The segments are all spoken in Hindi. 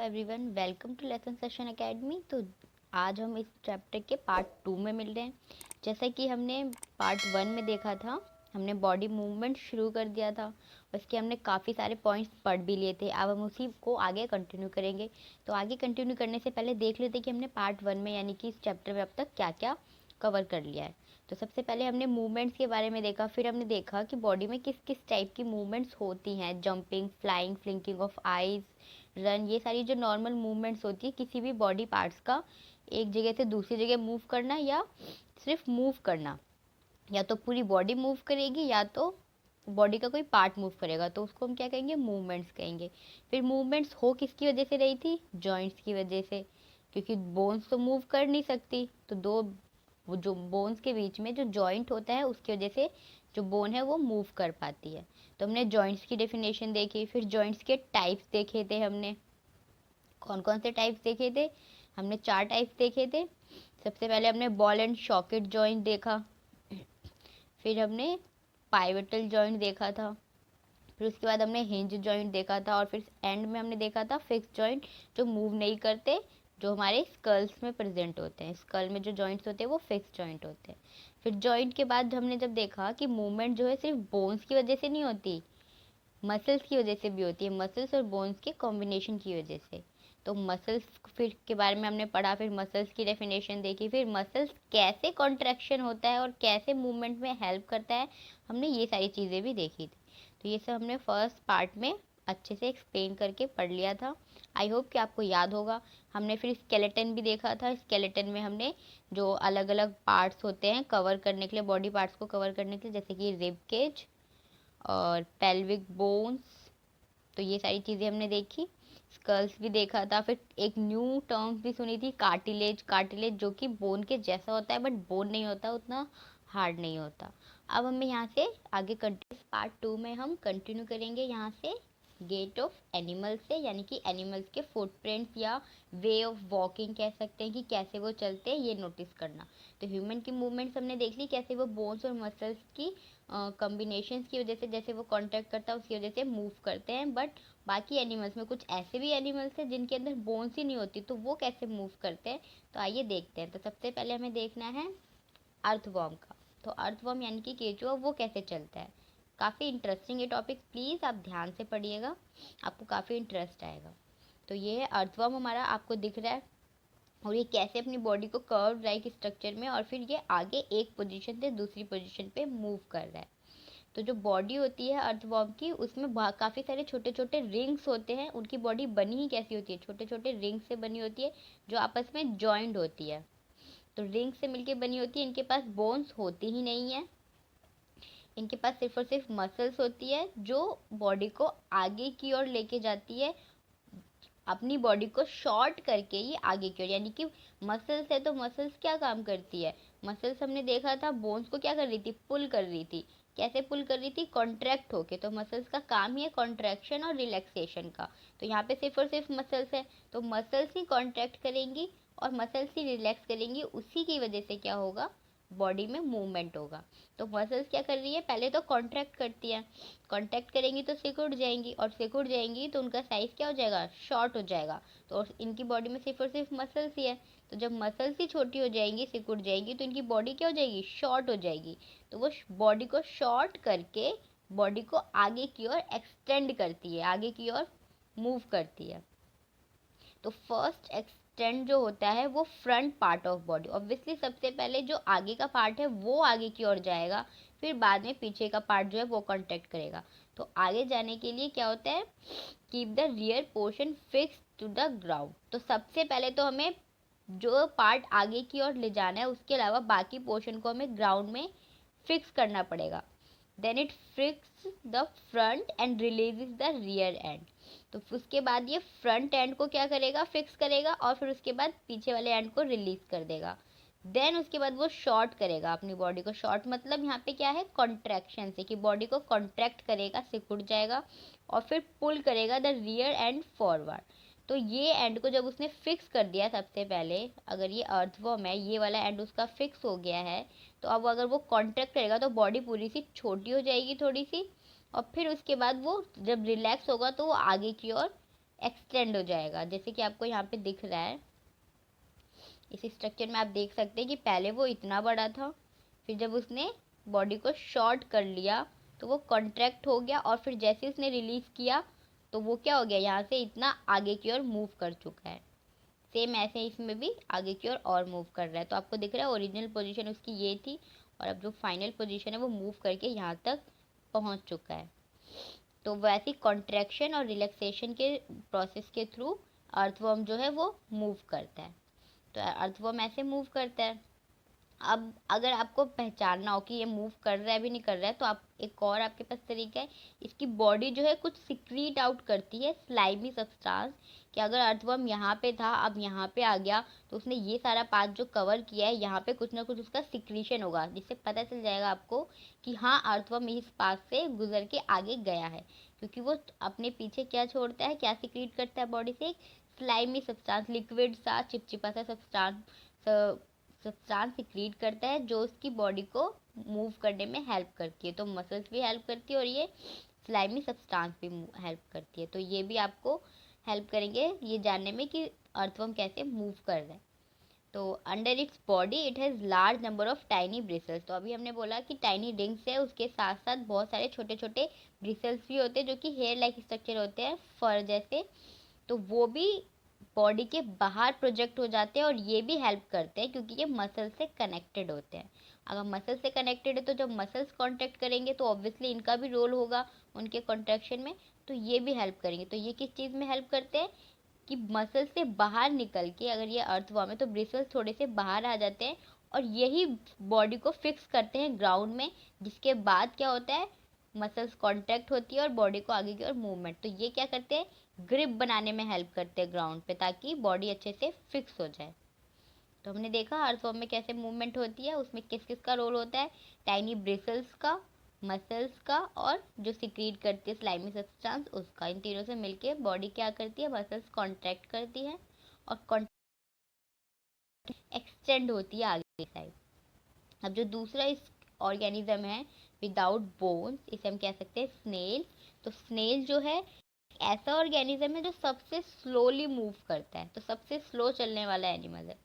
Everyone, welcome to lesson session academy. तो आज हम इस चैप्टर के पार्ट 2 में मिल रहे हैं। जैसा कि हमने पार्ट 1 में देखा था, हमने बॉडी मूवमेंट शुरू कर दिया था। उसके हमने काफ़ी सारे पॉइंट्स पढ़ भी लिए थे। अब हम उसी को आगे कंटिन्यू करेंगे। तो आगे कंटिन्यू करने से पहले देख लेते कि हमने पार्ट 1 में यानी कि इस चैप्टर में अब तक क्या क्या कवर कर लिया है। तो सबसे पहले हमने मूवमेंट्स के बारे में देखा, फिर हमने देखा कि बॉडी में किस किस टाइप की मूवमेंट्स होती हैं। Jumping, flying, blinking of eyes, run, ये सारी जो नॉर्मल मूवमेंट्स होती है किसी भी बॉडी पार्ट्स का एक जगह से दूसरी जगह मूव करना या सिर्फ मूव करना, या तो पूरी बॉडी मूव करेगी या तो बॉडी का कोई पार्ट मूव करेगा, तो उसको हम क्या कहेंगे, मूवमेंट्स कहेंगे। फिर मूवमेंट्स हो किसकी वजह से रही थी, जॉइंट्स की वजह से, क्योंकि बोन्स तो मूव कर नहीं सकती, तो दो वो जो बोन्स के बीच में जो जॉइंट होता है उसकी वजह से जो बोन है वो मूव कर पाती है। तो हमने जॉइंट्स की डेफिनेशन देखी, फिर जॉइंट्स के टाइप्स देखे थे हमने। कौन कौन से टाइप्स देखे थे, हमने 4 टाइप्स देखे थे। सबसे पहले हमने बॉल एंड सॉकेट जॉइंट देखा, फिर हमने पाइवटल जॉइंट देखा था, फिर उसके बाद हमने हिंज जॉइंट देखा था, और फिर एंड में हमने देखा था फिक्स जॉइंट, जो मूव नहीं करते, जो हमारे स्कल्स में प्रेजेंट होते हैं। स्कल में जो जॉइंट्स होते हैं वो फिक्स जॉइंट होते हैं। फिर जॉइंट के बाद हमने जब देखा कि मूवमेंट जो है सिर्फ बोन्स की वजह से नहीं होती, मसल्स की वजह से भी होती है, मसल्स और बोन्स के कॉम्बिनेशन की वजह से। तो मसल्स फिर के बारे में हमने पढ़ा, फिर मसल्स की डेफिनेशन देखी, फिर मसल्स कैसे कॉन्ट्रैक्शन होता है और कैसे मूवमेंट में हेल्प करता है, हमने ये सारी चीज़ें भी देखी थी। तो ये सब हमने फर्स्ट पार्ट में अच्छे से एक्सप्लेन करके पढ़ लिया था। आई होप कि आपको याद होगा। हमने फिर स्केलेटन भी देखा था। स्केलेटन में हमने जो अलग अलग पार्ट्स होते हैं कवर करने के लिए, बॉडी पार्ट्स को कवर करने के लिए, जैसे कि रिब केज और पेल्विक बोन्स, तो ये सारी चीज़ें हमने देखी। स्कल्स भी देखा था। फिर एक न्यू टर्म्स भी सुनी थी, कार्टिलेज। कार्टिलेज जो कि बोन के जैसा होता है बट बोन नहीं होता, उतना हार्ड नहीं होता। अब हमें यहाँ से आगे कंटिन्यू पार्ट 2 में हम कंटिन्यू करेंगे यहाँ से गेट ऑफ एनिमल्स से, यानी कि एनिमल्स के फुटप्रिंट्स या वे ऑफ वॉकिंग कह सकते हैं कि कैसे वो चलते हैं, ये नोटिस करना। तो ह्यूमन की मूवमेंट्स हमने देख ली, कैसे वो बोन्स और मसल्स की कॉम्बिनेशंस की वजह से, जैसे वो कांटेक्ट करता है उसकी वजह से मूव करते हैं। बट बाकी एनिमल्स में कुछ ऐसे भी एनिमल्स हैं जिनके अंदर बोन्स ही नहीं होती, तो वो कैसे मूव करते हैं, तो आइए देखते हैं। तो सबसे पहले हमें देखना है अर्थवॉर्म का। तो अर्थवॉर्म यानी कि केचुआ, वो कैसे चलता है। काफ़ी इंटरेस्टिंग ये टॉपिक, प्लीज़ आप ध्यान से पढ़िएगा, आपको काफ़ी इंटरेस्ट आएगा। तो ये है अर्थवॉर्म हमारा, आपको दिख रहा है, और ये कैसे अपनी बॉडी को कर्व लाइक स्ट्रक्चर में और फिर ये आगे एक पोजीशन से दूसरी पोजीशन पे मूव कर रहा है। तो जो बॉडी होती है अर्थवॉर्म की, उसमें काफ़ी सारे छोटे छोटे रिंग्स होते हैं। उनकी बॉडी बनी ही कैसी होती है, छोटे छोटे रिंग्स से बनी होती है जो आपस में जॉइंट होती है। तो रिंग से मिलके बनी होती है। इनके पास बोन्स होती ही नहीं है, इनके पास सिर्फ और सिर्फ मसल्स होती है जो बॉडी को आगे की ओर लेके जाती है, अपनी बॉडी को शॉर्ट करके ये आगे की ओर। यानी कि मसल्स है तो मसल्स क्या काम करती है, मसल्स हमने देखा था बोन्स को क्या कर रही थी, पुल कर रही थी। कैसे पुल कर रही थी, कॉन्ट्रैक्ट होके। तो मसल्स का काम ही है कॉन्ट्रैक्शन और रिलैक्सेशन का। तो यहाँ पे सिर्फ और सिर्फ मसल्स है, तो मसल्स ही कॉन्ट्रैक्ट करेंगी और मसल्स ही रिलैक्स करेंगी, उसी की वजह से क्या होगा, बॉडी में मूवमेंट होगा। तो मसल्स क्या कर रही है, पहले तो कॉन्ट्रैक्ट करती है, कॉन्ट्रैक्ट करेंगी तो सिकुड़ जाएंगी, और सिकुड़ जाएंगी तो उनका साइज क्या हो जाएगा, शॉर्ट हो जाएगा। तो इनकी बॉडी में सिर्फ और सिर्फ मसल्स ही है, तो जब मसल्स ही छोटी हो जाएंगी, सिकुड़ जाएंगी, तो इनकी बॉडी क्या हो जाएगी, शॉर्ट हो जाएगी। तो वो बॉडी को शॉर्ट करके बॉडी को आगे की ओर एक्सटेंड करती है, आगे की ओर मूव करती है। तो फर्स्ट एक्सटेंड जो होता है वो front part of body. Obviously सबसे पहले जो आगे का पार्ट है वो आगे की ओर जाएगा, फिर बाद में पीछे का पार्ट जो है वो कांटेक्ट करेगा। तो आगे जाने के लिए क्या होता है, keep the rear portion fix to the ground. तो सबसे पहले तो हमें जो पार्ट आगे की ओर ले जाना है उसके अलावा बाकी पोर्शन को हमें ग्राउंड में फिक्स करना पड़ेगा। Then it fix the front end releases the rear end. तो उसके बाद ये फ्रंट एंड को क्या करेगा, फिक्स करेगा, और फिर उसके बाद पीछे वाले एंड को रिलीज कर देगा। देन उसके बाद वो शॉर्ट करेगा अपनी बॉडी को। शॉर्ट मतलब यहाँ पे क्या है, कॉन्ट्रैक्शन से, कि बॉडी को कॉन्ट्रैक्ट करेगा, सिकुड़ जाएगा, और फिर पुल करेगा द रियर एंड फॉरवर्ड। तो ये एंड को जब उसने फिक्स कर दिया, सबसे पहले अगर ये अर्थवॉर्म है, ये वाला एंड उसका फिक्स हो गया है, तो अब अगर वो कॉन्ट्रैक्ट करेगा तो बॉडी पूरी सी छोटी हो जाएगी थोड़ी सी, और फिर उसके बाद वो जब रिलैक्स होगा तो वो आगे की ओर एक्सटेंड हो जाएगा। जैसे कि आपको यहाँ पे दिख रहा है, इस स्ट्रक्चर में आप देख सकते हैं कि पहले वो इतना बड़ा था, फिर जब उसने बॉडी को शॉर्ट कर लिया तो वो कॉन्ट्रैक्ट हो गया, और फिर जैसे उसने रिलीज किया तो वो क्या हो गया, यहाँ से इतना आगे की ओर मूव कर चुका है। सेम ऐसे इसमें भी आगे की ओर और मूव कर रहा है। तो आपको दिख रहा है ओरिजिनल पोजीशन उसकी ये थी, और अब जो फाइनल पोजीशन है वो मूव करके यहाँ तक पहुँच चुका है। तो वैसी कॉन्ट्रैक्शन और रिलैक्सेशन के प्रोसेस के थ्रू अर्थवर्म जो है वो मूव करता है। तो अर्थवर्म ऐसे मूव करता है। अब अगर आपको पहचानना हो कि ये मूव कर रहा है भी नहीं कर रहा है, तो आप एक और आपके पास तरीका है, इसकी बॉडी जो है कुछ सिक्रीट आउट करती है स्लाइमी सब्सटेंस, कि अगर अर्थवर्म यहाँ पे था अब यहाँ पे आ गया तो उसने ये सारा पार्ट जो कवर किया है यहाँ पे कुछ ना कुछ उसका सिक्रीशन होगा, जिससे पता चल जाएगा आपको कि हाँ अर्थवर्म इस पास से गुजर के आगे गया है। क्योंकि वो अपने पीछे क्या छोड़ता है, क्या सिक्रीट करता है बॉडी से, एक स्लाइमी सब्सटेंस, लिक्विड सा चिपचिपा सा सब्सटेंस सिक्रीट करता है, जो उसकी बॉडी को मूव करने में हेल्प करती है। तो मसल्स भी हेल्प करती है और ये स्लाइमी सब्सटेंस भी हेल्प करती है। तो ये भी आपको हेल्प करेंगे ये जानने में कि अर्थवर्म कैसे मूव कर रहा है। तो under its body it has large number of tiny bristles. तो अभी हमने बोला कि टाइनी रिंग्स है, उसके साथ साथ बहुत सारे छोटे छोटे ब्रिसल्स भी होते हैं जो कि हेयर लाइक स्ट्रक्चर होते हैं, फर जैसे। तो वो भी बॉडी के बाहर प्रोजेक्ट हो जाते हैं, और ये भी हेल्प करते हैं क्योंकि ये मसल से कनेक्टेड होते हैं। अगर मसल से कनेक्टेड है तो जब मसल्स कॉन्ट्रैक्ट करेंगे तो ऑब्वियसली इनका भी रोल होगा उनके कॉन्ट्रैक्शन में, तो ये भी हेल्प करेंगे। तो ये किस चीज़ में हेल्प करते हैं कि मसल से बाहर निकल के, अगर ये अर्थवर्म है तो ब्रिसल्स थोड़े से बाहर आ जाते हैं और यही बॉडी को फिक्स करते हैं ग्राउंड में, जिसके बाद क्या होता है, मसल्स कॉन्ट्रैक्ट होती है और बॉडी को आगे की ओर मूवमेंट। तो ये क्या करते हैं, ग्रिप बनाने में हेल्प करते हैं ग्राउंड पे, ताकि बॉडी अच्छे से फिक्स हो जाए। तो हमने देखा अर्थवर्म में कैसे मूवमेंट होती है, उसमें किस किस का रोल होता है, टाइनी ब्रिसल्स का, मसल्स का, और जो सिक्रीट करती है स्लाइमी सब्सटेंस उसका। इन तीनों से मिलके बॉडी क्या करती है, मसल्स कॉन्ट्रैक्ट करती है और एक्सटेंड होती है आगे की साइड। अब जो दूसरा इस ऑर्गेनिज्म है विदाउट बोन्स, इसे हम कह सकते हैं स्नेल। तो स्नेल जो है ऐसा ऑर्गेनिज्म है जो सबसे स्लोली मूव करता है, तो सबसे स्लो चलने वाला एनिमल है।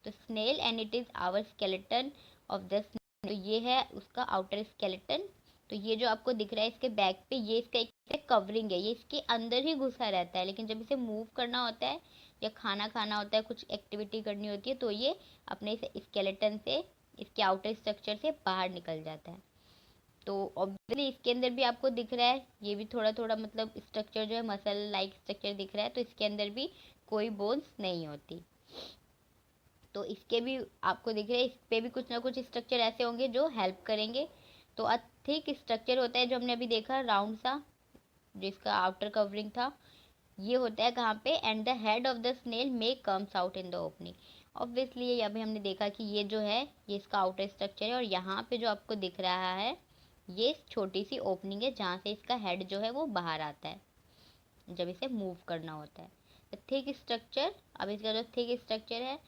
तो snail and it is our skeleton of the snail. तो ये है उसका आउटर स्केलेटन। तो ये जो आपको दिख रहा है इसके बैक पे, ये इसका एक कवरिंग है, ये इसके अंदर ही घुसा रहता है, लेकिन जब इसे मूव करना होता है या खाना खाना होता है, कुछ एक्टिविटी करनी होती है, तो ये अपने स्केलेटन से, इसके आउटर स्ट्रक्चर से बाहर निकल जाता है। तो ऑब्वियसली इसके अंदर भी आपको दिख रहा है, ये भी थोड़ा थोड़ा मतलब स्ट्रक्चर जो है मसल लाइक स्ट्रक्चर दिख रहा है, तो इसके अंदर भी कोई बोन्स नहीं होती। तो इसके भी आपको दिख रहा है, इस पे भी कुछ ना कुछ स्ट्रक्चर ऐसे होंगे जो हेल्प करेंगे। तो अ थिक स्ट्रक्चर होता है जो हमने अभी देखा राउंड सा, जिसका आउटर कवरिंग था, ये होता है कहाँ पे, and the head of the snail may comes out in the opening. Obviously ये अभी हमने देखा कि ये जो है ये इसका आउटर स्ट्रक्चर है, और यहाँ पे जो आपको दिख रहा है ये छोटी सी ओपनिंग है जहाँ से इसका हेड जो है वो बाहर आता है जब इसे मूव करना होता है। थिक स्ट्रक्चर, अब इसका जो थिक स्ट्रक्चर है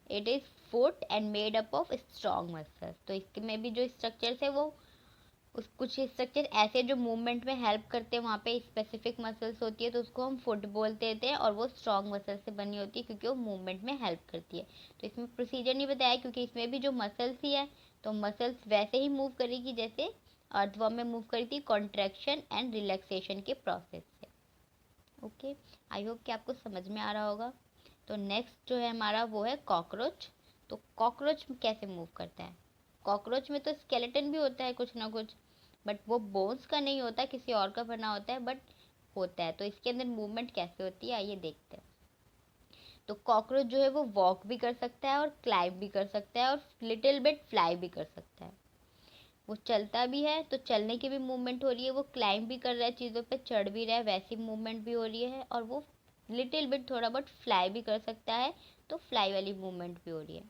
it is foot and made up of strong muscles. तो इसमें भी जो स्ट्रक्चर्स है वो उस कुछ स्ट्रक्चर ऐसे जो मूवमेंट में हेल्प करते हैं, वहाँ पे स्पेसिफिक मसल्स होती है तो उसको हम फुट बोलते थे, और वो स्ट्रॉन्ग मसल से बनी होती है क्योंकि वो मूवमेंट में हेल्प करती है। तो इसमें प्रोसीजर नहीं बताया क्योंकि इसमें भी जो मसल्स ही है, तो मसल्स वैसे ही मूव करेगी जैसे अर्थवर्म में मूव करी थी, कॉन्ट्रैक्शन एंड रिलैक्सेशन के प्रोसेस से। ओके, आई होप कि आपको समझ में आ रहा होगा। तो नेक्स्ट जो है हमारा वो है कॉकरोच। तो कॉकरोच कैसे मूव करता है, कॉकरोच में तो स्केलेटन भी होता है कुछ ना कुछ, बट वो बोन्स का नहीं होता, किसी और का बना होता है, बट होता है। तो इसके अंदर मूवमेंट कैसे होती है आइए देखते हैं। तो कॉकरोच जो है वो वॉक भी कर सकता है और क्लाइंब भी कर सकता है और लिटिल बिट फ्लाई भी कर सकता है। वो चलता भी है तो चलने की भी मूवमेंट हो रही है, वो क्लाइंब भी कर रहा है, चीज़ों पे चढ़ भी रहा है, वैसी मूवमेंट भी हो रही है, और वो लिटिल बिट थोड़ा बहुत फ्लाई भी कर सकता है, तो फ्लाई वाली मूवमेंट भी हो रही है।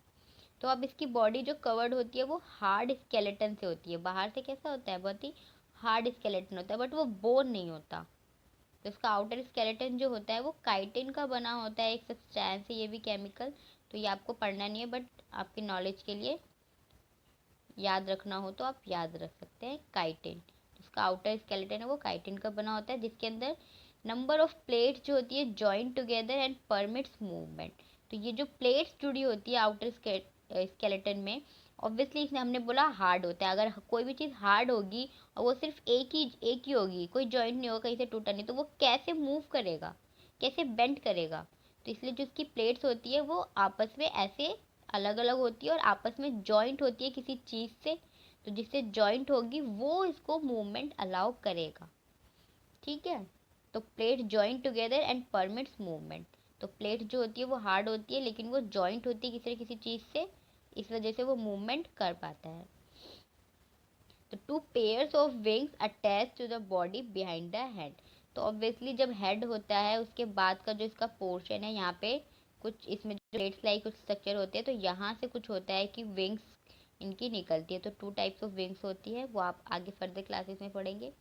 तो अब इसकी बॉडी जो कवर्ड होती है वो हार्ड स्केलेटन से होती है, बाहर से कैसा होता है, बहुत ही हार्ड स्केलेटन होता है, बट वो बोन नहीं होता। तो इसका आउटर स्केलेटन जो होता है वो काइटिन का बना होता है, एक सब्सटेंस है ये भी केमिकल। तो ये आपको पढ़ना नहीं है, बट आपकी नॉलेज के लिए याद रखना हो तो आप याद रख सकते हैं, काइटिन। इसका आउटर स्केलेटन है वो काइटिन का बना होता है, जिसके अंदर नंबर ऑफ प्लेट्स जो होती है join together and permits movement. तो ये जो प्लेट्स जुड़ी होती है आउटर स्केलेटन में, ऑब्वियसली इसमें हमने बोला हार्ड होता है। अगर कोई भी चीज़ हार्ड होगी और वो सिर्फ एक ही होगी, कोई जॉइंट नहीं होगा, कहीं से टूटा नहीं, तो वो कैसे मूव करेगा, कैसे बेंड करेगा। तो इसलिए जो उसकी प्लेट्स होती है वो आपस में ऐसे अलग अलग होती है और आपस में जॉइंट होती है किसी चीज़ से। तो जिससे जॉइंट होगी वो इसको मूवमेंट अलाउ करेगा। ठीक है, तो plate joint together and permits movement. तो प्लेट जो होती है वो हार्ड होती है लेकिन वो जॉइंट होती है किसी न किसी चीज़ से, इस वजह से वो मूवमेंट कर पाता है। तो two pairs of wings attach to the body behind the head. तो ऑब्वियसली जब हेड होता है उसके बाद का जो इसका पोर्शन है, यहाँ पे कुछ इसमें जो प्लेट्स लाइक कुछ स्ट्रक्चर होते हैं, तो यहाँ से कुछ होता है कि विंग्स इनकी निकलती है। तो टू टाइप्स ऑफ विंग्स होती है, वो आप आगे फर्दर क्लासेस में पढ़ेंगे।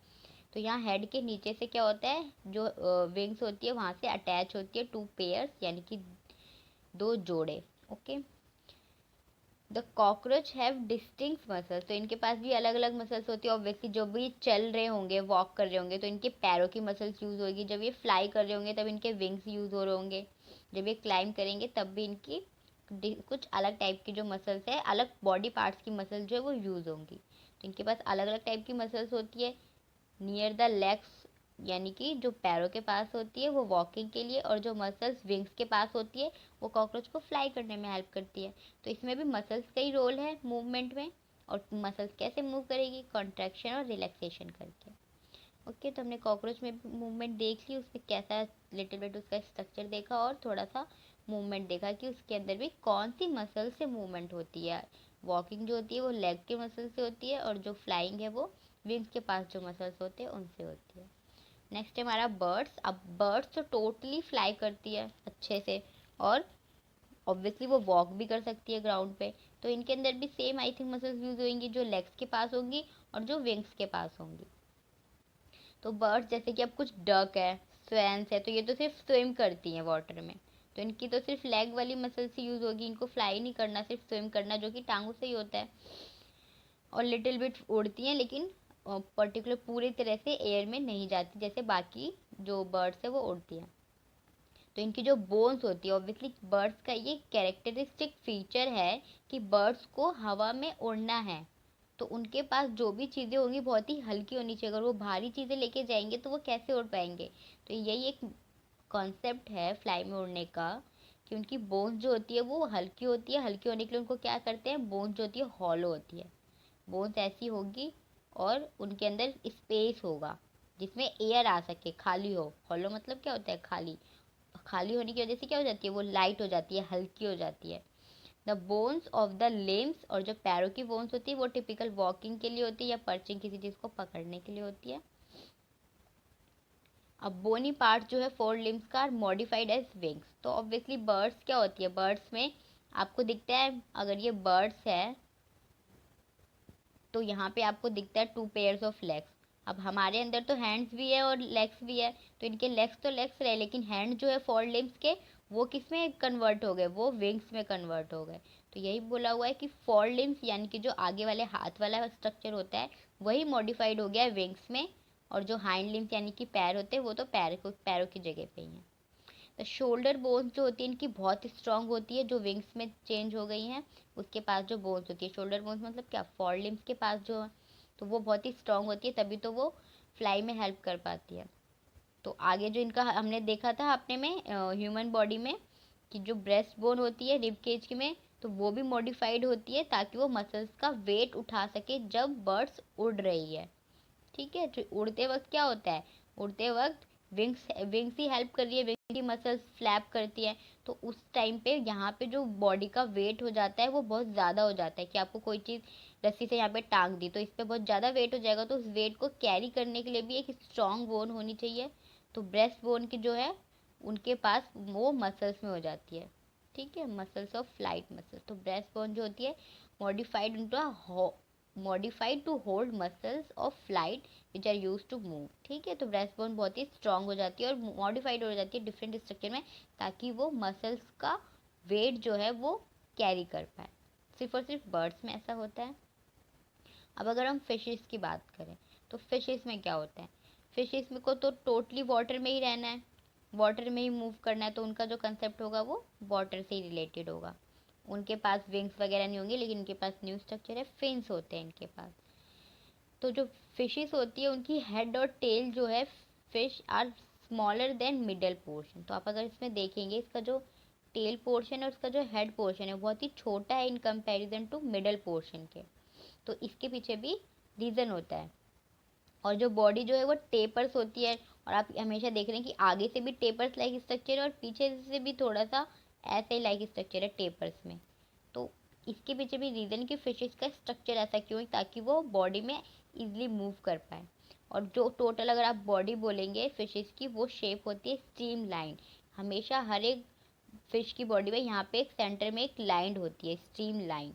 तो यहाँ हेड के नीचे से क्या होता है, जो विंग्स होती है वहाँ से अटैच होती है टू पेयर्स, यानी कि दो जोड़े। Okay, the cockroach have distinct muscles. तो इनके पास भी अलग अलग मसल्स होती है। ऑब्वियसली जब भी चल रहे होंगे, वॉक कर रहे होंगे, तो इनके पैरों की मसल्स यूज़ होगी। जब ये फ्लाई कर रहे होंगे तब इनके विंग्स यूज़ हो रहे होंगे। जब ये क्लाइंब करेंगे तब भी इनकी कुछ अलग टाइप की जो मसल्स है, अलग बॉडी पार्ट्स की मसल्स जो है वो यूज़ होंगी। तो इनके पास अलग अलग टाइप की मसल्स होती है। नियर द लेग्स, यानी कि जो पैरों के पास होती है वो वॉकिंग के लिए, और जो मसल्स विंग्स के पास होती है वो कॉकरोच को फ्लाई करने में हेल्प करती है। तो इसमें भी मसल्स का ही रोल है मूवमेंट में। और मसल्स कैसे मूव करेगी, कॉन्ट्रैक्शन और रिलैक्सेशन करके। ओके, तो हमने कॉकरोच में भी मूवमेंट देख ली, उसमें कैसा लिटिल बिट उसका स्ट्रक्चर देखा और थोड़ा सा मूवमेंट देखा कि उसके अंदर भी कौन सी मसल से मूवमेंट होती है। वॉकिंग जो होती है वो लेग के मसल से होती है, और जो फ्लाइंग है वो विंग्स के पास जो मसल्स होते हैं उनसे होती है। नेक्स्ट है हमारा बर्ड्स। अब बर्ड्स तो टोटली फ्लाई करती है अच्छे से, और ऑब्वियसली वो वॉक भी कर सकती है ग्राउंड पे। तो इनके अंदर भी same I think muscles use होंगी जो लेग्स के पास होंगी और जो विंग्स के पास होंगी। तो बर्ड्स जैसे कि अब कुछ डक है, स्वैंस है, तो ये तो सिर्फ स्विम करती हैं वाटर में। तो इनकी तो सिर्फ लेग वाली मसल से यूज होगी, इनको फ्लाई नहीं करना, सिर्फ स्विम करना, जो कि टांगों से ही होता है। और लिटिल बिट उड़ती हैं, लेकिन पर्टिकुलर पूरी तरह से एयर में नहीं जाती जैसे बाकी जो बर्ड्स है वो उड़ती हैं। तो इनकी जो बोन्स होती है, ऑब्वियसली बर्ड्स का ये कैरेक्टरिस्टिक फीचर है कि बर्ड्स को हवा में उड़ना है। तो उनके पास जो भी चीज़ें होंगी बहुत ही हल्की होनी चाहिए। अगर वो भारी चीज़ें लेके जाएंगे तो वो कैसे उड़ पाएंगे। तो यही एक कॉन्सेप्ट है फ्लाई में उड़ने का, कि उनकी बोन्स जो होती है वो हल्की होती है। हल्की होने के लिए उनको क्या करते हैं, बोन्स जो होती है हॉलो होती है। बोन्स ऐसी होगी और उनके अंदर स्पेस होगा जिसमें एयर आ सके, खाली हो। हॉलो मतलब क्या होता है, खाली। खाली होने की वजह से क्या हो जाती है, वो लाइट हो जाती है, हल्की हो जाती है। The bones of the limbs, और जो पैरों की बोन्स होती है वो टिपिकल वॉकिंग के लिए होती है या पर्चिंग किसी चीज़ को पकड़ने के लिए होती है। अब बोनी पार्ट जो है फोर लिम्स का मॉडिफाइड एज विंग्स। तो ऑब्वियसली बर्ड्स क्या होती है, बर्ड्स में आपको दिखता है, अगर ये बर्ड्स है तो यहाँ पे आपको दिखता है टू पेयर्स ऑफ लेग्स। अब हमारे अंदर तो हैंड्स भी है और लेग्स भी है, तो इनके लेग्स तो लेग्स रहे, लेकिन हैंड जो है फोर लिम्स के वो किस में कन्वर्ट हो गए, वो विंग्स में कन्वर्ट हो गए। तो यही बोला हुआ है कि फोर लिम्स यानी कि जो आगे वाले हाथ वाला स्ट्रक्चर होता है वही मॉडिफाइड हो गया है विंग्स में, और जो हाइंड लिम्स यानी कि पैर होते हैं वो तो पैरों की जगह पे ही हैं। तो शोल्डर बोन्स जो होती है इनकी बहुत स्ट्रांग होती है, जो विंग्स में चेंज हो गई हैं। उसके पास जो बोन्स होती है, शोल्डर बोन्स मतलब क्या, फॉर लिम्स के पास जो है, तो वो बहुत ही स्ट्रांग होती है, तभी तो वो फ्लाई में हेल्प कर पाती है। तो आगे जो इनका हमने देखा था अपने में ह्यूमन बॉडी में, कि जो ब्रेस्ट बोन होती है रिब केज में, तो वो भी मॉडिफाइड होती है ताकि वो मसल्स का वेट उठा सके जब बर्ड्स उड़ रही है। ठीक है, तो उड़ते वक्त क्या होता है, उड़ते वक्त विंग्स विंग्स ही हेल्प कर रही है, विंग की मसल्स फ्लैप करती है। तो उस टाइम पे यहाँ पे जो बॉडी का वेट हो जाता है वो बहुत ज़्यादा हो जाता है, कि आपको कोई चीज़ रस्सी से यहाँ पे टांग दी तो इस पे बहुत ज़्यादा वेट हो जाएगा, तो उस वेट को कैरी करने के लिए भी एक स्ट्रॉन्ग बोन होनी चाहिए। तो ब्रेस्ट बोन की जो है उनके पास वो मसल्स में हो जाती है। ठीक है, मसल्स ऑफ फ्लाइट मसल्स। तो ब्रेस्ट बोन जो होती है modified into modified to hold muscles of flight which are use to move. ठीक है, तो ब्रेस्ट बोन बहुत ही स्ट्रांग हो जाती है और मॉडिफाइड हो जाती है डिफरेंट स्ट्रक्चर में, ताकि वो मसल्स का वेट जो है वो कैरी कर पाए। सिर्फ और सिर्फ बर्ड्स में ऐसा होता है। अब अगर हम फिशेस की बात करें तो फिशेस में क्या होता है, फिशेस में को तो टोटली वाटर में ही रहना है, वाटर में ही मूव करना है, तो उनका जो कंसेप्ट होगा वो वाटर से ही रिलेटेड होगा। उनके पास विंग्स वगैरह नहीं होंगे, लेकिन उनके पास न्यू स्ट्रक्चर है, फिन्स होते हैं इनके पास। तो जो फिशेस होती है उनकी हेड और टेल जो है, fish are smaller than middle portion. तो आप अगर इसमें देखेंगे, इसका जो टेल पोर्शन है उसका जो हेड पोर्शन है बहुत ही छोटा है in comparison to middle portion के। तो इसके पीछे भी रीज़न होता है। और जो बॉडी जो है वो टेपर्स होती है, और आप हमेशा देख रहे हैं कि आगे से भी टेपर्स लाइक स्ट्रक्चर है और पीछे से भी थोड़ा सा ऐसे ही लाइक स्ट्रक्चर है टेपर्स में। तो इसके पीछे भी रीज़न कि फिशेस का स्ट्रक्चर ऐसा क्यों है, ताकि वो बॉडी में इजीली मूव कर पाए। और जो टोटल अगर आप बॉडी बोलेंगे फिशेस की, वो शेप होती है स्ट्रीम लाइन। हमेशा हर एक फिश की बॉडी में यहाँ पे एक सेंटर में एक लाइन होती है, स्ट्रीम लाइन,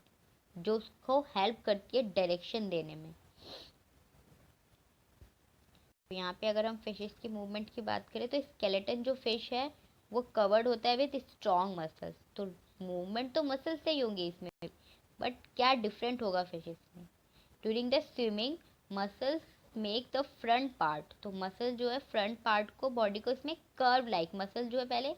जो उसको हेल्प करती है डायरेक्शन देने में। तो यहाँ पे अगर हम फिशेस की मूवमेंट की बात करें तो स्केलेटन जो फिश है वो कवर्ड होता है विथ स्ट्रॉन्ग मसल्स। तो मूवमेंट तो मसल से ही होंगी इसमें, बट क्या डिफरेंट होगा फिशेस में? During the swimming muscles make the front part. तो मसल जो है फ्रंट पार्ट को, बॉडी को इसमें कर्व लाइक मसल जो है पहले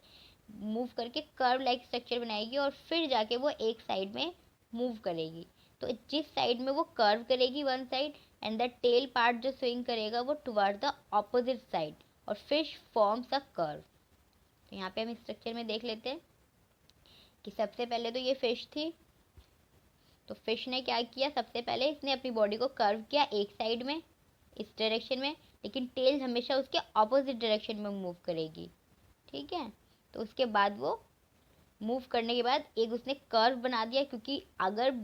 मूव करके कर्व लाइक स्ट्रक्चर बनाएगी और फिर जाके वो एक साइड में मूव करेगी। तो जिस साइड में वो कर्व करेगी one side, and the tail part जो स्विंग करेगा वो टुवर्ड द ऑपोजिट साइड, और फिश फॉर्म्स अ कर्व। तो यहाँ पे हम स्ट्रक्चर में देख लेते हैं कि सबसे पहले तो ये फिश थी। तो फिश ने क्या किया, सबसे पहले इसने अपनी बॉडी को कर्व किया एक साइड में, इस डायरेक्शन में, लेकिन टेल हमेशा उसके ऑपोजिट डायरेक्शन में मूव करेगी। ठीक है, तो उसके बाद वो मूव करने के बाद एक उसने कर्व बना दिया, क्योंकि अगर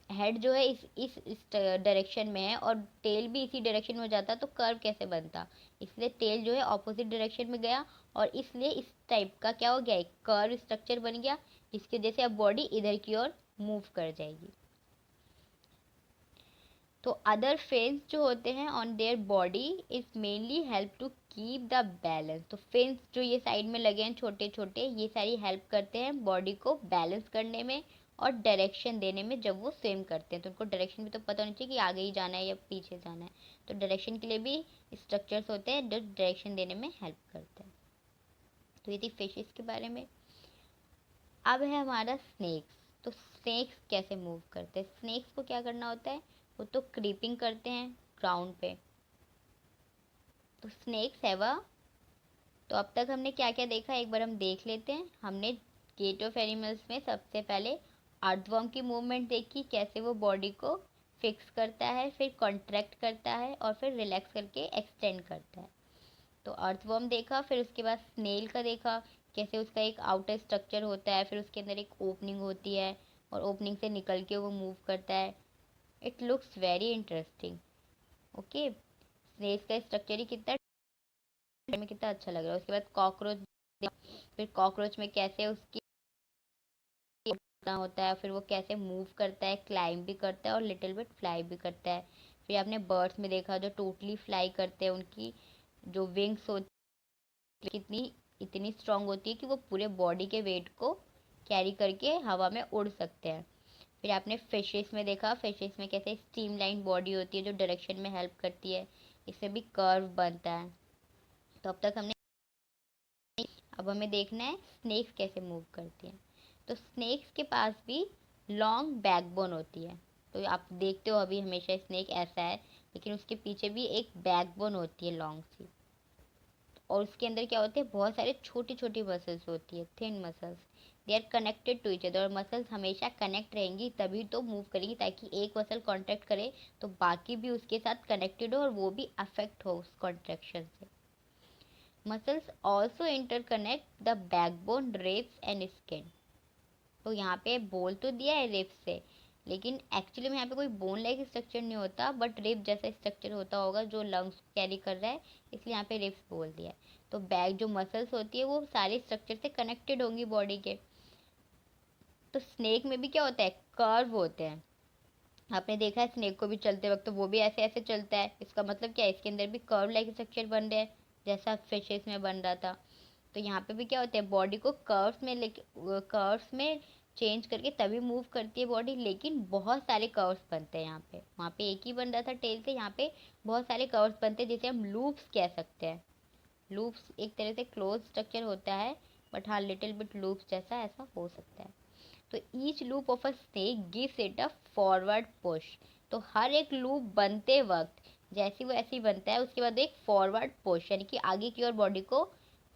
हेड जो है इस डायरेक्शन में है और टेल भी इसी डायरेक्शन में हो जाता तो कर्व कैसे बनता। इसलिए टेल जो है ऑपोजिट डायरेक्शन में गया, और इसलिए इस टाइप का क्या हो गया, एक कर्व स्ट्रक्चर बन गया, जिसके जैसे अब बॉडी इधर की ओर मूव कर जाएगी। तो अदर फेन्स जो होते हैं on their body is mainly help to keep the balance. तो फेन्स जो ये साइड में लगे हैं छोटे छोटे, ये सारी हेल्प करते हैं बॉडी को बैलेंस करने में और डायरेक्शन देने में। जब वो स्विम करते हैं तो उनको डायरेक्शन भी तो पता होनी चाहिए कि आगे ही जाना है या पीछे जाना है। तो डायरेक्शन के लिए भी स्ट्रक्चर्स होते हैं जो डायरेक्शन देने में हेल्प करते हैं। तो ये थी फिशेस के बारे में। अब है हमारा स्नेक्स। तो स्नेक्स कैसे मूव करते हैं? स्नेक्स को क्या करना होता है, वो तो क्रीपिंग करते हैं ग्राउंड पे। तो स्नेक्स है वह। तो अब तक हमने क्या क्या देखा, एक बार हम देख लेते हैं। हमने गेट ऑफ एनिमल्स में सबसे पहले अर्थवर्म की मूवमेंट देखी, कैसे वो बॉडी को फिक्स करता है, फिर कॉन्ट्रैक्ट करता है और फिर रिलैक्स करके एक्सटेंड करता है। तो अर्थवर्म देखा, फिर उसके बाद स्नेल का देखा, कैसे उसका एक आउटर स्ट्रक्चर होता है, फिर उसके अंदर एक ओपनिंग होती है और ओपनिंग से निकल के वो मूव करता है। It looks very interesting. Okay, snake का स्ट्रक्चर ही कितना अच्छा लग रहा है। उसके बाद कॉकरोच, फिर कॉकरोच में कैसे उसकी होता है, फिर वो कैसे मूव करता है, क्लाइंब भी करता है और लिटिल बिट फ्लाई भी करता है। फिर आपने बर्ड्स में देखा जो टोटली फ्लाई करते हैं, उनकी जो विंग्स होती है कितनी इतनी स्ट्रांग होती है कि वो पूरे बॉडी के वेट को कैरी करके हवा में उड़ सकते हैं। फिर आपने फिशेस में देखा, फिशेस में कैसे स्ट्रीमलाइन बॉडी होती है जो डायरेक्शन में हेल्प करती है, इसमें भी कर्व बनता है। तो अब तक हमने, अब हमें देखना है स्नेक्स कैसे मूव करती हैं। तो स्नेक्स के पास भी लॉन्ग बैकबोन होती है। तो आप देखते हो अभी हमेशा स्नेक ऐसा है, लेकिन उसके पीछे भी एक बैकबोन होती है लॉन्ग सी, और उसके अंदर क्या होते हैं, बहुत सारे छोटी छोटी मसल्स होती है, thin muscles. They are connected to each other, और मसल्स हमेशा कनेक्ट रहेंगी तभी तो मूव करेगी, ताकि एक मसल कॉन्ट्रैक्ट करे तो बाकी भी उसके साथ कनेक्टेड हो और वो भी अफेक्ट हो उस कॉन्ट्रैक्शन से। Muscles also interconnect the backbone, ribs and skin. तो यहाँ पे बोल तो दिया है रिब्स से, लेकिन एक्चुअली में यहाँ पे कोई बोन लाइक स्ट्रक्चर नहीं होता, बट रिब जैसा स्ट्रक्चर होता होगा जो लंग्स को कैरी कर रहा है, इसलिए यहाँ पे रिब्स बोल दिया है। तो बैक जो मसल्स होती है वो सारे स्ट्रक्चर से कनेक्टेड होंगी बॉडी के। तो स्नेक में भी क्या होता है, कर्व होते हैं। आपने देखा है स्नेक को भी चलते वक्त, तो वो भी ऐसे ऐसे चलता है। इसका मतलब क्या है, इसके अंदर भी कर्व लाइक स्ट्रक्चर बन रहे हैं जैसा फिशेस में बन रहा था। तो यहाँ पे भी क्या होता है, बॉडी को कर्व्स में लेके कर्व्स में चेंज करके तभी मूव करती है बॉडी, लेकिन बहुत सारे कर्व्स बनते हैं यहाँ पे। वहाँ पे एक ही बन रहा था टेल से, यहाँ पे बहुत सारे कर्व्स बनते हैं जिसे हम लूप्स कह सकते हैं। लूप्स एक तरह से क्लोज स्ट्रक्चर होता है, बट हाँ लिटिल बिट लूप्स जैसा ऐसा हो सकता है। तो each loop of a snake gives it a forward push. तो हर एक लूप बनते वक्त जैसी वो ऐसी बनता है, उसके बाद एक फॉरवर्ड पुश यानी कि आगे की ओर बॉडी को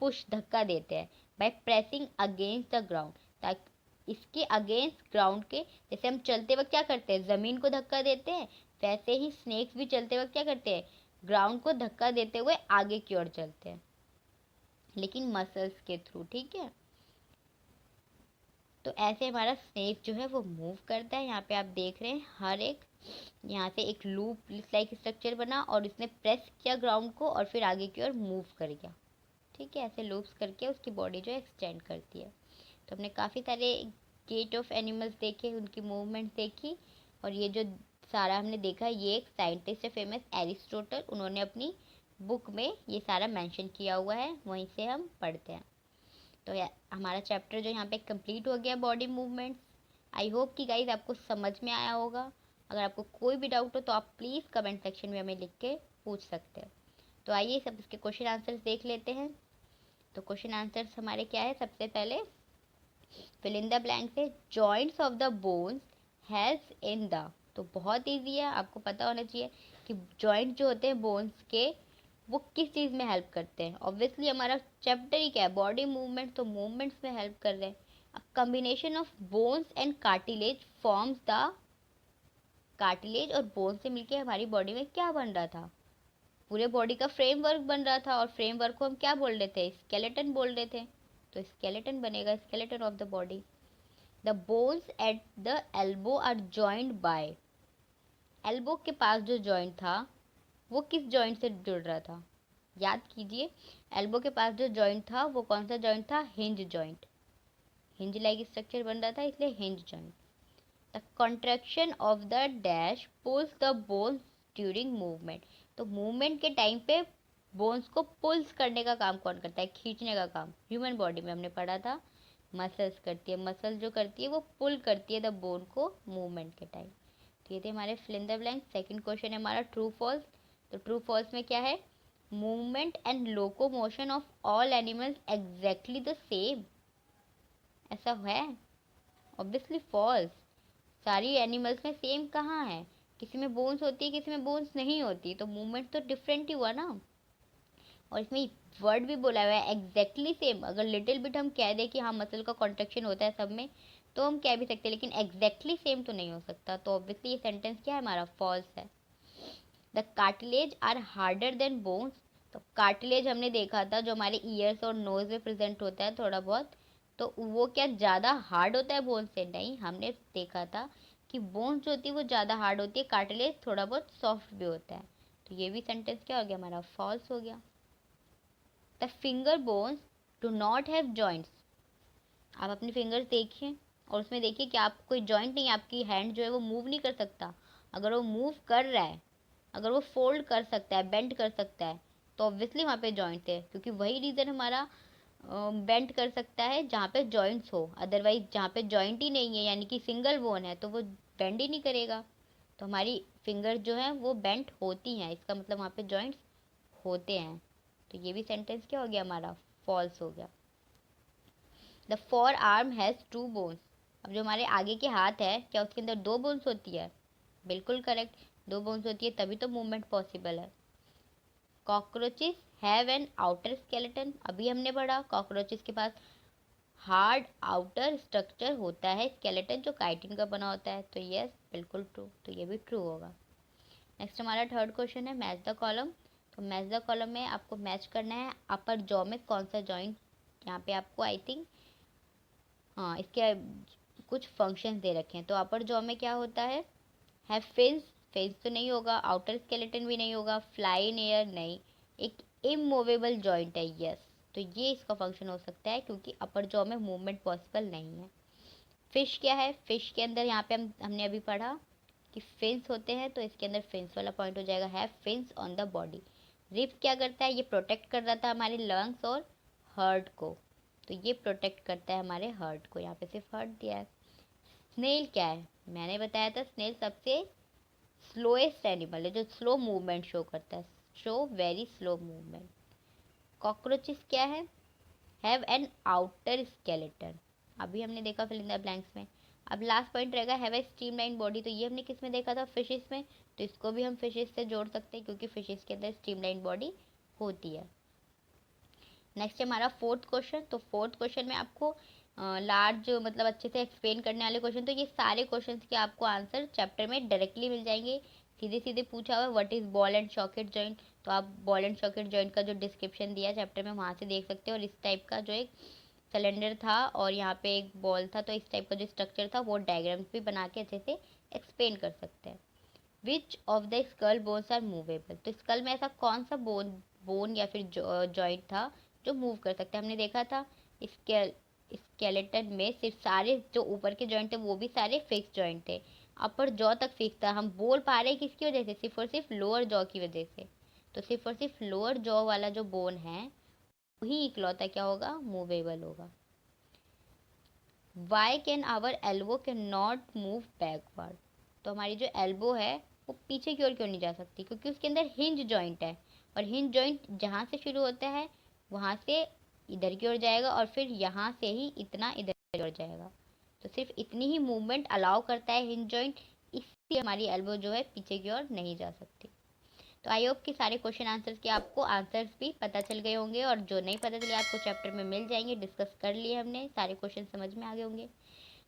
पुश धक्का देते हैं by pressing against the ground. ताकि इसके अगेंस्ट ग्राउंड के, जैसे हम चलते वक्त क्या करते हैं ज़मीन को धक्का देते हैं, वैसे ही स्नेक्स भी चलते वक्त क्या करते हैं ग्राउंड को धक्का देते हुए आगे की ओर चलते हैं, लेकिन मसल्स के थ्रू। ठीक है, तो ऐसे हमारा स्नेक जो है वो मूव करता है। यहाँ पे आप देख रहे हैं हर एक, यहाँ से एक लूप लाइक स्ट्रक्चर बना और इसने प्रेस किया ग्राउंड को और फिर आगे की ओर मूव कर गया। ठीक है, ऐसे लूप्स करके उसकी बॉडी जो एक्सटेंड करती है। तो हमने काफ़ी सारे गेट ऑफ एनिमल्स देखे, उनकी मूवमेंट देखी, और ये जो सारा हमने देखा ये एक साइंटिस्ट है फेमस एरिस्टोटल, उन्होंने अपनी बुक में ये सारा मेंशन किया हुआ है, वहीं से हम पढ़ते हैं। तो हमारा चैप्टर जो यहाँ पे कंप्लीट हो गया बॉडी मूवमेंट्स। आई होप कि गाइज आपको समझ में आया होगा। अगर आपको कोई भी डाउट हो तो आप प्लीज़ कमेंट सेक्शन में हमें लिख के पूछ सकते हो। तो आइए सब इसके क्वेश्चन आंसर्स देख लेते हैं। तो क्वेश्चन आंसर्स हमारे क्या है, सबसे पहले फिल इन द ब्लैंक से joints of the bones has in the. तो बहुत ईजी है, आपको पता होना चाहिए कि जॉइंट जो होते हैं बोन्स के वो किस चीज़ में हेल्प करते हैं। ऑब्वियसली हमारा चैप्टर ही क्या है, बॉडी मूवमेंट, तो मूवमेंट्स में हेल्प कर रहे हैं। Combination of bones and cartilage forms the. Cartilage और बोन से मिलके हमारी बॉडी में क्या बन रहा था, पूरे बॉडी का फ्रेमवर्क बन रहा था, और फ्रेमवर्क को हम क्या बोल रहे थे, स्केलेटन बोल रहे थे। तो स्केलेटन बनेगा, skeleton of the body. The bones at the elbow are joined by. Elbow के पास जो जॉइंट था वो किस जॉइंट से जुड़ रहा था, याद कीजिए। एल्बो के पास जो जॉइंट था वो कौन सा जॉइंट था, hinge joint. Hinge like structure बन रहा था, इसलिए hinge joint. The contraction of the dash pulls the bones during movement. तो मूवमेंट के टाइम पे बोन्स को पुल्स करने का काम कौन करता है, खींचने का काम ह्यूमन बॉडी में हमने पढ़ा था मसल्स करती है। मसल जो करती है वो पुल करती है द बोन को मूवमेंट के टाइम। तो ये थे हमारे fill in the blank. Second question है हमारा ट्रू फॉल्स। तो ट्रू फॉल्स में क्या है, movement and locomotion of all animals exactly the same. ऐसा है, ऑब्वियसली फॉल्स। सारी एनिमल्स में सेम कहाँ है, किसी में बोन्स होती है किसी में बोन्स नहीं होती, तो मूवमेंट तो डिफरेंट ही हुआ ना। और इसमें वर्ड भी बोला हुआ है एग्जैक्टली सेम। अगर लिटिल बिट हम कह दें कि हाँ मसल का कॉन्ट्रैक्शन होता है सब में, तो हम कह भी सकते हैं, लेकिन एग्जैक्टली सेम तो नहीं हो सकता। तो ऑब्वियसली ये सेंटेंस क्या है हमारा, फॉल्स है। The cartilage are harder than bones. तो कार्टिलेज हमने देखा था जो हमारे ईयर्स और नोज में प्रेजेंट होता है थोड़ा बहुत, तो वो क्या ज़्यादा हार्ड होता है बोन से, नहीं। हमने देखा था कि बोन्स जो होती है वो ज़्यादा हार्ड होती है, कार्टिलेज थोड़ा बहुत सॉफ्ट भी होता है। तो ये भी सेंटेंस क्या हो गया हमारा, फॉल्स हो गया। The finger bones do not have joints. आप अपने फिंगर्स देखिए और उसमें देखिए कि आप कोई जॉइंट नहीं है, आपकी हैंड जो है वो मूव नहीं कर सकता। अगर वो मूव कर रहा है, अगर वो फोल्ड कर सकता है, बेंड कर सकता है, तो ऑब्वियसली वहाँ पे जॉइंट है, क्योंकि वही रीज़न हमारा बेंड कर सकता है जहाँ पे जॉइंट्स हो। अदरवाइज जहाँ पे जॉइंट ही नहीं है यानी कि सिंगल बोन है, तो वो बेंड ही नहीं करेगा। तो हमारी फिंगर जो है वो बेंड होती हैं, इसका मतलब वहाँ पे जॉइंट्स होते हैं। तो ये भी सेंटेंस क्या हो गया हमारा, फॉल्स हो गया। The forearm has two bones. अब जो हमारे आगे के हाथ है, क्या उसके अंदर दो बोन्स होती है, बिल्कुल करेक्ट, दो बोन्स होती है, तभी तो मूवमेंट पॉसिबल है। Cockroaches have an outer skeleton. अभी हमने पढ़ा कॉकरोचेस के पास हार्ड आउटर स्ट्रक्चर होता है, स्केलेटन जो काइटिन का बना होता है। तो यस, बिल्कुल ट्रू, तो ये भी ट्रू होगा। नेक्स्ट हमारा थर्ड क्वेश्चन है मैच द कॉलम। तो मैच द कॉलम में आपको मैच करना है अपर जॉ में कौन सा जॉइंट, यहाँ पे आपको आई थिंक हाँ इसके कुछ फंक्शंस दे रखे हैं। तो अपर जॉ में क्या होता है फिन्स। फिन्स तो नहीं होगा, आउटर स्केलेटन भी नहीं होगा, फ्लाई इन एयर नहीं, एक इमूवेबल जॉइंट है, यस। तो ये इसका फंक्शन हो सकता है क्योंकि अपर जॉ में मूवमेंट पॉसिबल नहीं है। फिश क्या है, फिश के अंदर यहाँ पे हमने अभी पढ़ा कि फिन्स होते हैं, तो इसके अंदर फिन्स वाला पॉइंट हो जाएगा, है fins on the body. Rib क्या करता है, ये प्रोटेक्ट कर रहा था हमारे लंग्स और हार्ट को, तो ये प्रोटेक्ट करता है हमारे हार्ट को, यहाँ पे सिर्फ हार्ट दिया है। स्नेल क्या है? मैंने बताया था स्नेल सबसे स्लोएस्ट एनिमल है जो स्लो मूवमेंट शो करता है, show very slow movement. Cockroaches क्या है? हैव एन आउटर स्केलेटन, अभी हमने देखा फिल इन द ब्लैंक्स में। अब लास्ट पॉइंट रहेगा हैव ए स्ट्रीमलाइन बॉडी, तो ये हमने किस में देखा था? फिशेस में, तो इसको भी हम फिशेस से जोड़ सकते हैं क्योंकि फिशेस के अंदर स्ट्रीमलाइन बॉडी होती है। नेक्स्ट है हमारा फोर्थ क्वेश्चन। तो फोर्थ क्वेश्चन में आपको लार्ज मतलब अच्छे से एक्सप्लेन करने वाले क्वेश्चन, तो ये सारे क्वेश्चंस के आपको आंसर चैप्टर में डायरेक्टली मिल जाएंगे। सीधे सीधे पूछा हुआ है what is ball and socket joint, तो आप बॉल एंड सॉकेट जॉइंट का जो डिस्क्रिप्शन दिया है चैप्टर में वहाँ से देख सकते हैं। और इस टाइप का जो एक सिलेंडर था और यहाँ पे एक बॉल था, तो इस टाइप का जो स्ट्रक्चर था वो डायग्राम्स भी बना के अच्छे से एक्सप्लेन कर सकते हैं। Which of the skull bones are movable, तो स्कल में ऐसा कौन सा बोन या फिर जॉइंट था जो मूव कर सकते हैं? हमने देखा था स्केलेटन में सिर्फ सारे जो ऊपर के जॉइंट थे वो भी सारे फिक्स जॉइंट थे, अपर जॉ तक फिक्स था। हम बोल पा रहे हैं किसकी वजह से? सिर्फ और सिर्फ लोअर जॉ की वजह से। तो सिर्फ और सिर्फ लोअर जॉ वाला जो बोन है वही इकलौता क्या होगा? मूवेबल होगा। Why can our elbow can not move backward, तो हमारी जो एल्बो है वो पीछे की ओर क्यों नहीं जा सकती? क्योंकि उसके अंदर हिंज जॉइंट है, और हिंज जॉइंट जहाँ से शुरू होता है वहाँ से इधर की ओर जाएगा और फिर यहाँ से ही इतना इधर की ओर जाएगा। तो सिर्फ इतनी ही मूवमेंट अलाउ करता है हिंज जॉइंट, इसलिए हमारी एल्बो जो है पीछे की ओर नहीं जा सकती। तो आई होप कि सारे क्वेश्चन आंसर्स के आपको आंसर्स भी पता चल गए होंगे, और जो नहीं पता चले आपको चैप्टर में मिल जाएंगे। डिस्कस कर लिए हमने, सारे क्वेश्चन समझ में आ गए होंगे।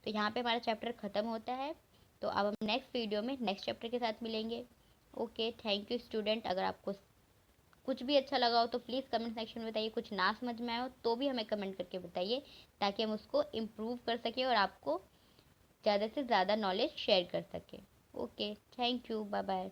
तो यहाँ पे हमारा चैप्टर ख़त्म होता है। तो अब हम नेक्स्ट वीडियो में नेक्स्ट चैप्टर के साथ मिलेंगे। Okay, thank you student. अगर आपको कुछ भी अच्छा लगा हो तो प्लीज़ कमेंट सेक्शन में बताइए, कुछ ना समझ में आया हो तो भी हमें कमेंट करके बताइए, ताकि हम उसको इम्प्रूव कर सकें और आपको ज़्यादा से ज़्यादा नॉलेज शेयर कर सकें। Okay, thank you, bye bye.